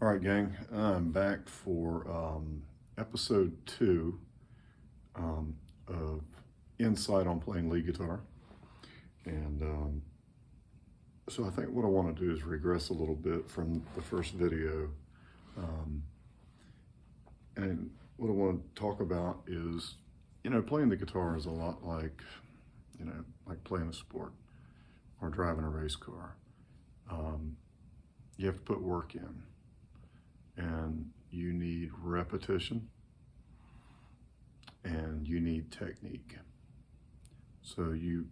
All right, gang, I'm back for episode 2 of Insight on Playing Lead Guitar. And so I think what I want to do is regress a little bit from the first video. And what I want to talk about is, playing the guitar is a lot like, like playing a sport or driving a race car. You have to put work in. And you need repetition and you need technique. So you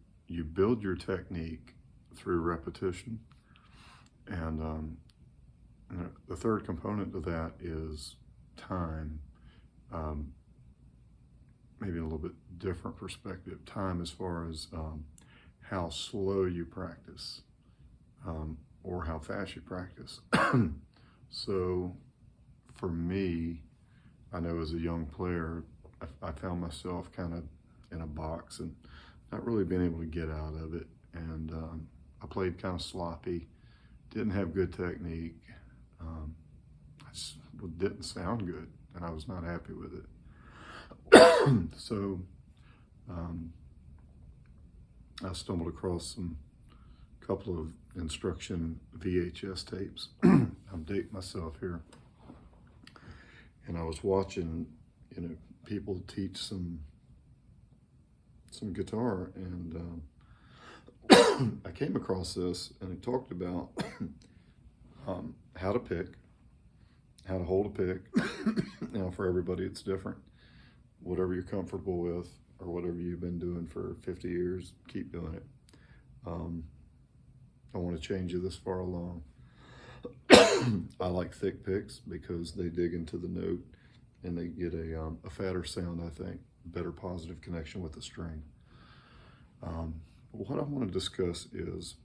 build your technique through repetition, and the third component to that is time. Maybe a little bit different perspective. Time as far as how slow you practice or how fast you practice. So for me, I know as a young player, I found myself kind of in a box and not really being able to get out of it. And I played kind of sloppy, didn't have good technique. I just didn't sound good, and I was not happy with it. So I stumbled across a couple of instruction VHS tapes. I'm dating myself here. And I was watching, people teach some guitar, and I came across this, and it talked about how to pick, how to hold a pick. Now, for everybody, it's different. Whatever you're comfortable with, or whatever you've been doing for 50 years, keep doing it. I don't want to change you this far along. I like thick picks because they dig into the note and they get a fatter sound, I think, better positive connection with the string. What I want to discuss is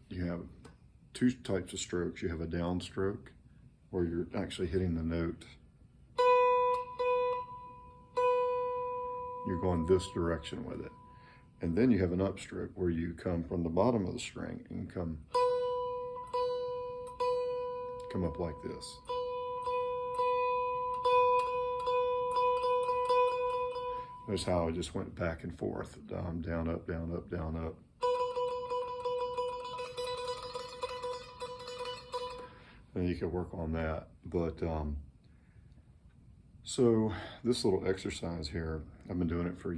you have two types of strokes. You have a downstroke where you're actually hitting the note. You're going this direction with it. And then you have an upstroke where you come from the bottom of the string and come up like this. Notice how I just went back and forth, down, up, down, up, down, up. And you can work on that. But so this little exercise here, I've been doing it for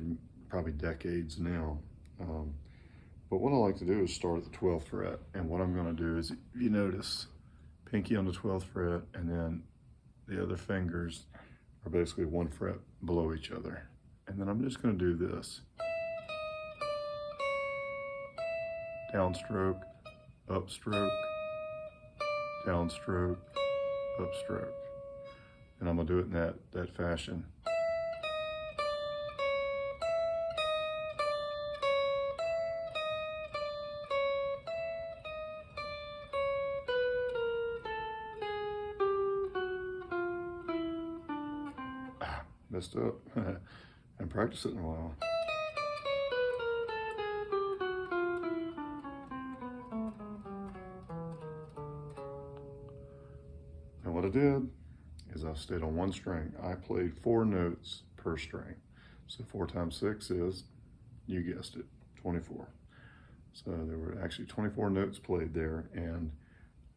probably decades now. But what I like to do is start at the 12th fret. And what I'm going to do is, if you notice, pinky on the 12th fret, and then the other fingers are basically 1 fret below each other. And then I'm just going to do this. Downstroke, upstroke, downstroke, upstroke. And I'm going to do it in that fashion. Messed up. And practice it in a while. And what I did is I stayed on one string. I played 4 notes per string. So 4 times 6 is, you guessed it, 24. So there were actually 24 notes played there, and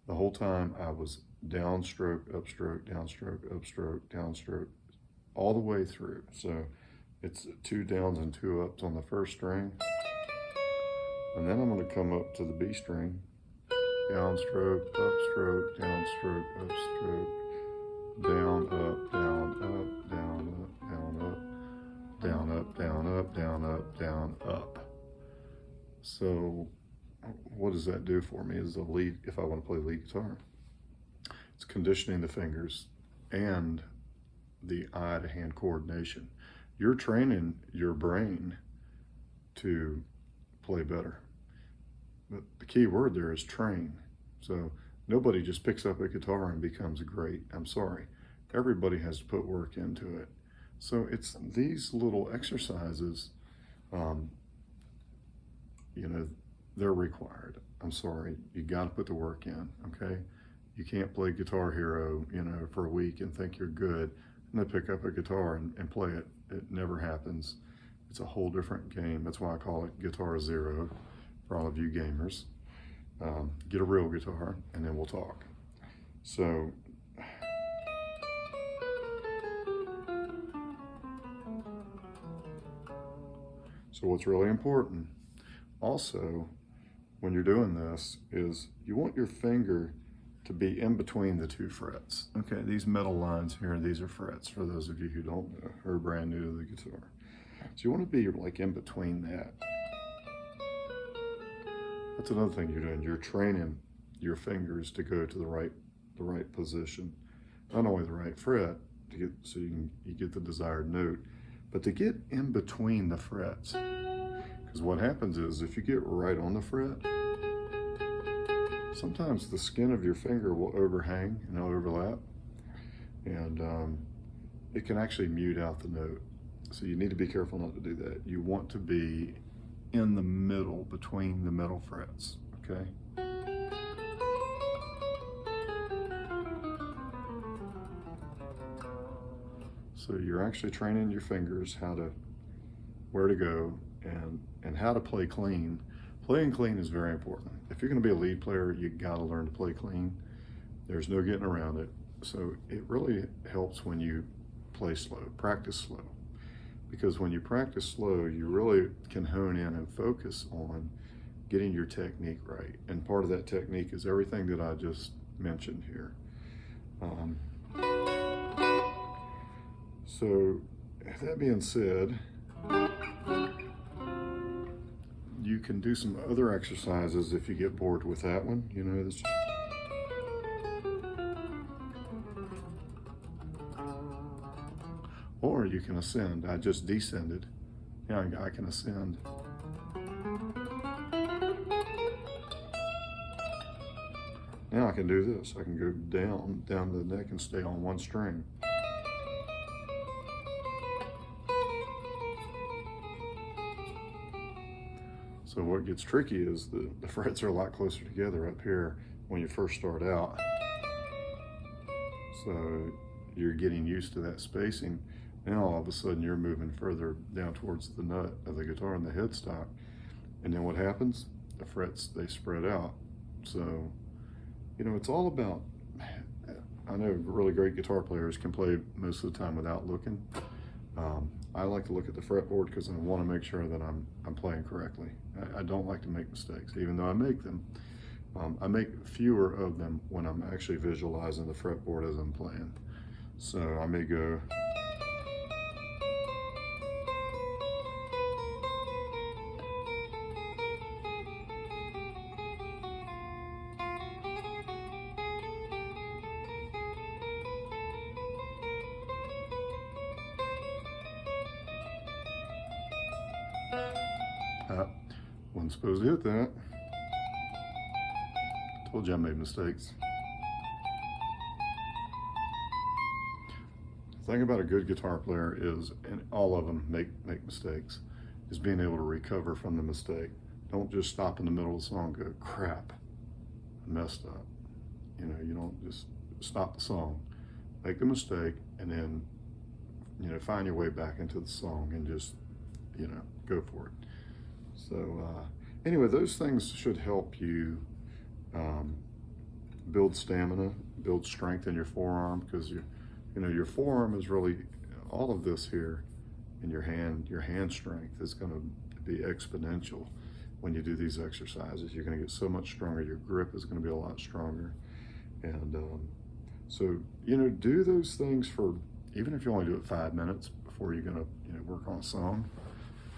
the whole time I was downstroke, upstroke, downstroke, upstroke, downstroke, all the way through. So it's 2 downs and 2 ups on the first string. And then I'm going to come up to the B string. Downstroke, upstroke, downstroke, upstroke, down, up, down, up, down, up, down, up, down, up, down, up, down, up, down, up. So what does that do for me as a lead, if I want to play lead guitar? It's conditioning the fingers and the eye to hand coordination. You're training your brain to play better. But the key word there is train. So nobody just picks up a guitar and becomes great. I'm sorry. Everybody has to put work into it. So it's these little exercises, they're required. I'm sorry. You got to put the work in, okay? You can't play Guitar Hero, you know, for a week and think you're good and then pick up a guitar and play it. It never happens. It's a whole different game. That's why I call it Guitar Zero for all of you gamers. Get a real guitar and then we'll talk. So what's really important also when you're doing this is you want your finger to be in between the two frets. Okay, these metal lines here, these are frets for those of you who don't know or are brand new to the guitar. So you want to be like in between that. That's another thing you're doing. You're training your fingers to go to the right position. Not only the right fret to get so you get the desired note, but to get in between the frets. Because what happens is if you get right on the fret, sometimes the skin of your finger will overhang and it'll overlap, and it can actually mute out the note. So you need to be careful not to do that. You want to be in the middle between the metal frets, okay? So you're actually training your fingers where to go and how to play clean. Playing clean is very important. If you're gonna be a lead player, you gotta learn to play clean. There's no getting around it. So it really helps when you play slow, practice slow. Because when you practice slow, you really can hone in and focus on getting your technique right. And part of that technique is everything that I just mentioned here. So that being said, you can do some other exercises if you get bored with that one. You know, this. Or you can ascend. I just descended. Now I can ascend. Now I can do this. I can go down the neck and stay on one string. So what gets tricky is the frets are a lot closer together up here when you first start out. So you're getting used to that spacing. Now all of a sudden you're moving further down towards the nut of the guitar and the headstock. And then what happens? The frets, they spread out. So, you know, it's all about, I know really great guitar players can play most of the time without looking. I like to look at the fretboard because I want to make sure that I'm playing correctly. I don't like to make mistakes, even though I make them. I make fewer of them when I'm actually visualizing the fretboard as I'm playing. So I may go. Wasn't supposed to hit that. Told you I made mistakes. The thing about a good guitar player is, and all of them make mistakes, is being able to recover from the mistake. Don't just stop in the middle of the song and go, crap, I messed up. You know, you don't just stop the song, make the mistake, and then, you know, find your way back into the song and just, you know, go for it. So anyway, those things should help you build stamina, build strength in your forearm, because you know your forearm is really all of this here, and your hand strength is going to be exponential when you do these exercises. You're going to get so much stronger. Your grip is going to be a lot stronger, and so you know, do those things for, even if you only do it 5 minutes before you're going to, you know, work on a song.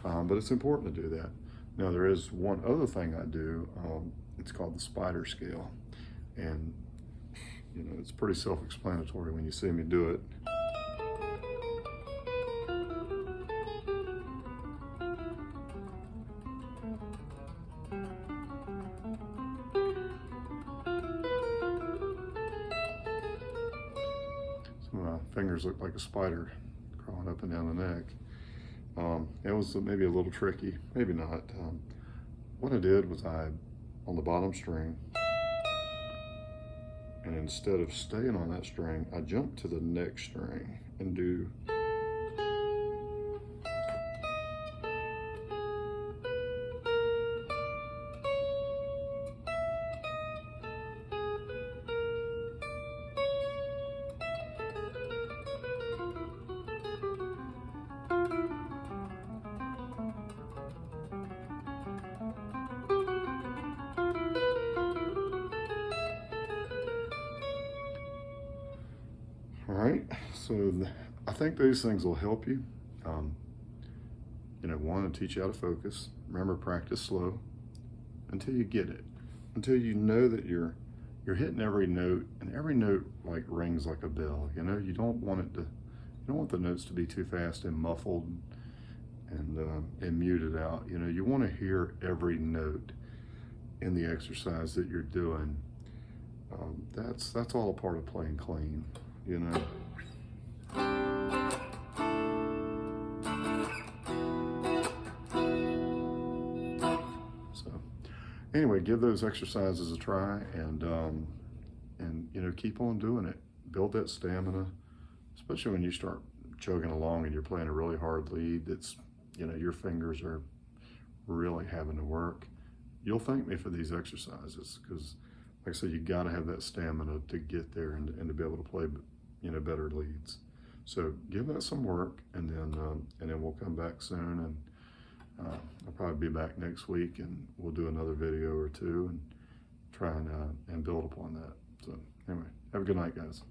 But it's important to do that. Now there is one other thing I do. It's called the spider scale, and you know, it's pretty self-explanatory when you see me do it. So my fingers look like a spider crawling up and down the neck. It was maybe a little tricky, maybe not. What I did was on the bottom string, And instead of staying on that string, I jump to the next string and do. All right, so I think these things will help you. You know, one, to teach you how to focus. Remember, practice slow until you get it, until you know that you're hitting every note, and every note like rings like a bell. You know, you don't want the notes to be too fast and muffled and muted out. You know, you want to hear every note in the exercise that you're doing. That's all a part of playing clean. You know. So anyway, give those exercises a try, and you know, keep on doing it. Build that stamina, especially when you start chugging along and you're playing a really hard lead that's, you know, your fingers are really having to work. You'll thank me for these exercises, because like I said, you got to have that stamina to get there and to be able to play, you know, better leads. So give that some work, and then we'll come back soon, and I'll probably be back next week, and we'll do another video or two and try and build upon that. So anyway, have a good night, guys.